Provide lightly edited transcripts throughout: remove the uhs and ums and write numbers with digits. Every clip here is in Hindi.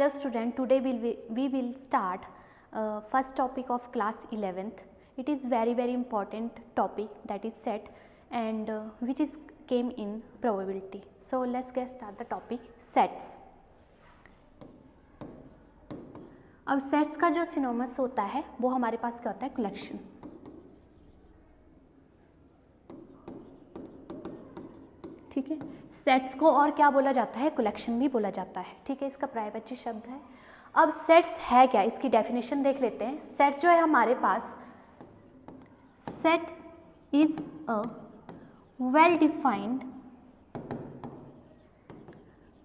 Hello student, today we will start first topic of class 11th. It is very important topic, that is set, and which is came in probability. So let's get start the topic sets. अब सेट्स का जो सिनोनिम्स होता है वो हमारे पास क्या होता है, कलेक्शन. ठीक है, सेट्स को और क्या बोला जाता है, कलेक्शन भी बोला जाता है. ठीक है, इसका प्राइवेट शब्द है. अब सेट्स है क्या, इसकी डेफिनेशन देख लेते हैं. सेट जो है हमारे पास, set is a well defined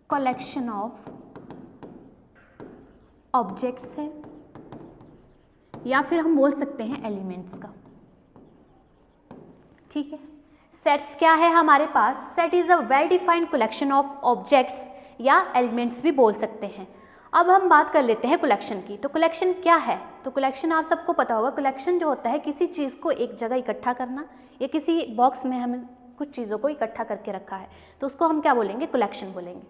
collection of objects है, या फिर हम बोल सकते हैं एलिमेंट्स का. ठीक है, सेट्स क्या है हमारे पास, set is a well defined collection of objects या एलिमेंट्स भी बोल सकते हैं. अब हम बात कर लेते हैं कलेक्शन की. तो कलेक्शन क्या है, तो कलेक्शन आप सबको पता होगा. कलेक्शन जो होता है किसी चीज़ को एक जगह इकट्ठा करना, या किसी बॉक्स में हमें कुछ चीज़ों को इकट्ठा करके रखा है तो उसको हम क्या बोलेंगे, कलेक्शन बोलेंगे.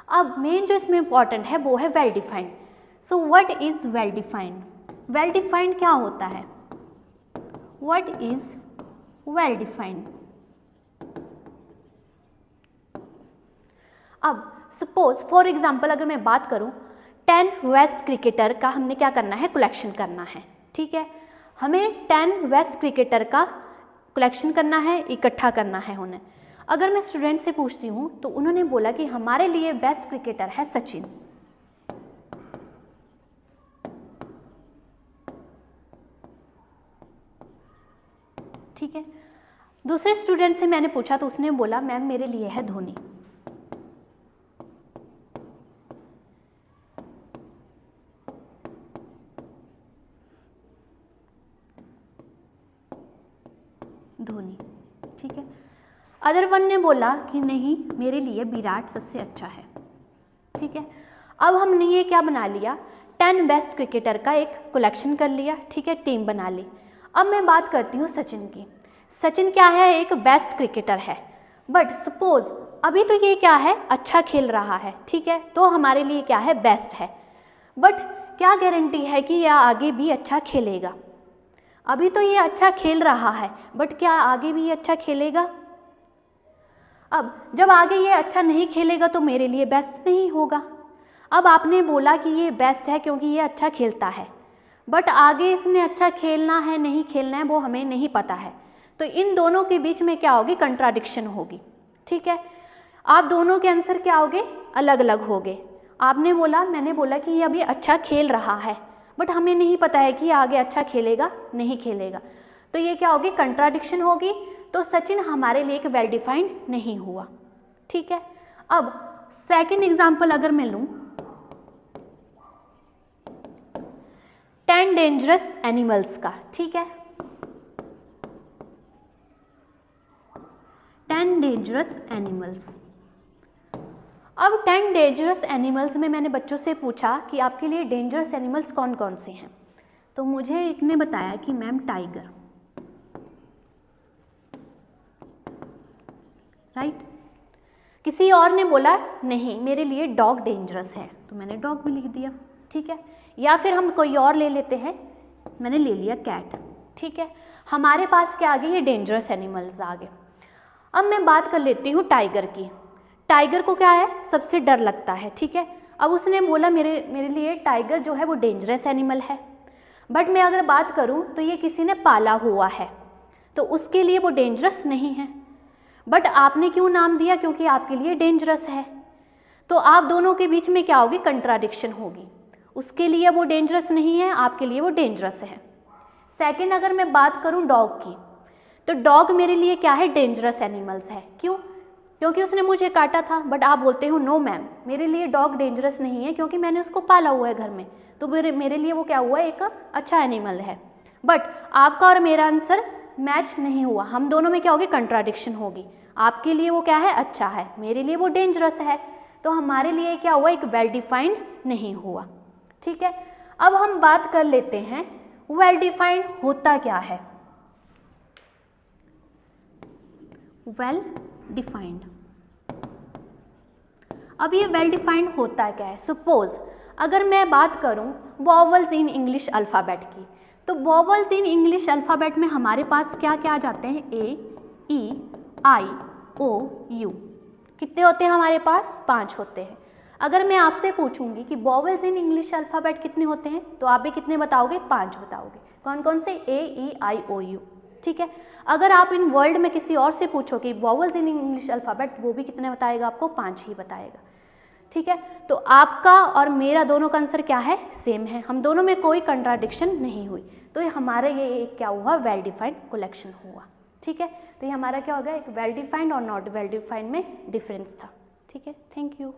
अब मेन जो इसमें इंपॉर्टेंट है वो है well defined. So what is well defined, well defined क्या होता है, व्हाट इज वेल डिफाइंड. अब सपोज फॉर एग्जाम्पल अगर मैं बात करूं, 10 वेस्ट क्रिकेटर का हमने क्या करना है, कलेक्शन करना है. ठीक है, हमें 10 वेस्ट क्रिकेटर का कलेक्शन करना है, इकट्ठा करना है उन्हें. अगर मैं स्टूडेंट से पूछती हूं तो उन्होंने बोला कि हमारे लिए बेस्ट क्रिकेटर है सचिन. ठीक है, दूसरे स्टूडेंट से मैंने पूछा तो उसने बोला मैम मेरे लिए है धोनी. धोनी. ठीक है, अदर वन ने बोला कि नहीं मेरे लिए विराट सबसे अच्छा है. ठीक है, अब हमने ये क्या बना लिया, 10 बेस्ट क्रिकेटर का एक कलेक्शन कर लिया. ठीक है, टीम बना ली. अब मैं बात करती हूँ सचिन की. सचिन क्या है, एक बेस्ट क्रिकेटर है, बट सपोज अभी तो ये क्या है, अच्छा खेल रहा है. ठीक है, तो हमारे लिए क्या है, बेस्ट है. बट क्या गारंटी है कि यह आगे भी अच्छा खेलेगा. अभी तो ये अच्छा खेल रहा है, बट क्या आगे भी ये अच्छा खेलेगा. अब जब आगे ये अच्छा नहीं खेलेगा तो मेरे लिए बेस्ट नहीं होगा. अब आपने बोला कि ये बेस्ट है क्योंकि ये अच्छा खेलता है, बट आगे इसने अच्छा खेलना है नहीं खेलना है वो हमें नहीं पता है. तो इन दोनों के बीच में क्या होगी, कंट्राडिक्शन होगी. ठीक है, आप दोनों के आंसर क्या होगे, अलग अलग होगे. आपने बोला, मैंने बोला कि ये अभी अच्छा खेल रहा है, बट हमें नहीं पता है कि आगे अच्छा खेलेगा नहीं खेलेगा. तो ये क्या होगी, कंट्राडिक्शन होगी. तो सचिन हमारे लिए एक वेल डिफाइंड नहीं हुआ. ठीक है, अब सेकंड एग्जांपल अगर मैं लूं, 10 डेंजरस एनिमल्स का. ठीक है, 10 डेंजरस एनिमल्स. अब 10 डेंजरस एनिमल्स में मैंने बच्चों से पूछा कि आपके लिए डेंजरस एनिमल्स कौन कौन से हैं. तो मुझे एक ने बताया कि मैम टाइगर. राइट, किसी और ने बोला नहीं मेरे लिए डॉग डेंजरस है, तो मैंने डॉग भी लिख दिया. ठीक है, या फिर हम कोई और ले लेते हैं, मैंने ले लिया कैट. ठीक है, हमारे पास क्या आ गए, ये डेंजरस एनिमल्स आ गए. अब मैं बात कर लेती हूँ टाइगर की. टाइगर को क्या है, सबसे डर लगता है. ठीक है, अब उसने बोला मेरे लिए टाइगर जो है वो डेंजरस एनिमल है, बट मैं अगर बात करूँ तो ये किसी ने पाला हुआ है तो उसके लिए वो डेंजरस नहीं है. बट आपने क्यों नाम दिया, क्योंकि आपके लिए डेंजरस है. तो आप दोनों के बीच में क्या होगी, कंट्राडिक्शन होगी. उसके लिए वो डेंजरस नहीं है, आपके लिए वो डेंजरस है. सेकंड अगर मैं बात करूं डॉग की, तो डॉग मेरे लिए क्या है, डेंजरस एनिमल्स है. क्यों, क्योंकि उसने मुझे काटा था. बट आप बोलते हो नो मैम मेरे लिए डॉग डेंजरस नहीं है क्योंकि मैंने उसको पाला हुआ है घर में, तो मेरे लिए वो क्या हुआ, एक अच्छा एनिमल है. बट आपका और मेरा आंसर मैच नहीं हुआ, हम दोनों में क्या होगी, कंट्राडिक्शन होगी. आपके लिए वो क्या है, अच्छा है, मेरे लिए वो डेंजरस है. तो हमारे लिए क्या हुआ, एक वेल डिफाइंड नहीं हुआ. ठीक है, अब हम बात कर लेते हैं वेल डिफाइंड होता क्या है. वेल डिफाइंड, अब ये वेल डिफाइंड होता क्या है. सपोज अगर मैं बात करूं वॉवल्स इन इंग्लिश अल्फ़ाबेट की, तो वॉवल्स इन इंग्लिश अल्फ़ाबेट में हमारे पास क्या क्या आ जाते हैं, ए, ई, आई, ओ, यू। कितने होते हैं हमारे पास, 5 होते हैं। अगर मैं आपसे पूछूंगी कि वॉवल्स इन इंग्लिश अल्फ़ाबेट कितने होते हैं, तो आप भी कितने बताओगे, 5 बताओगे। कौन कौन से, ए, ई, आई, ओ, यू, ठीक है। अगर आप इन वर्ल्ड में किसी और से पूछो कि वॉवल्स इन इंग्लिश अल्फ़ाबेट, वो भी कितने बताएगा आपको, 5 ही बताएगा, ठीक है। तो आपका और मेरा दोनों का आंसर क्या है, सेम है, हम दोनों में कोई कंट्राडिक्शन नहीं हुई। तो ये हमारा ये क्या हुआ, वेल डिफाइंड कलेक्शन हुआ, ठीक है। तो ये हमारा क्या हो गया, एक वेल डिफाइंड और नॉट वेल डिफाइंड में डिफरेंस था, ठीक है। Thank you.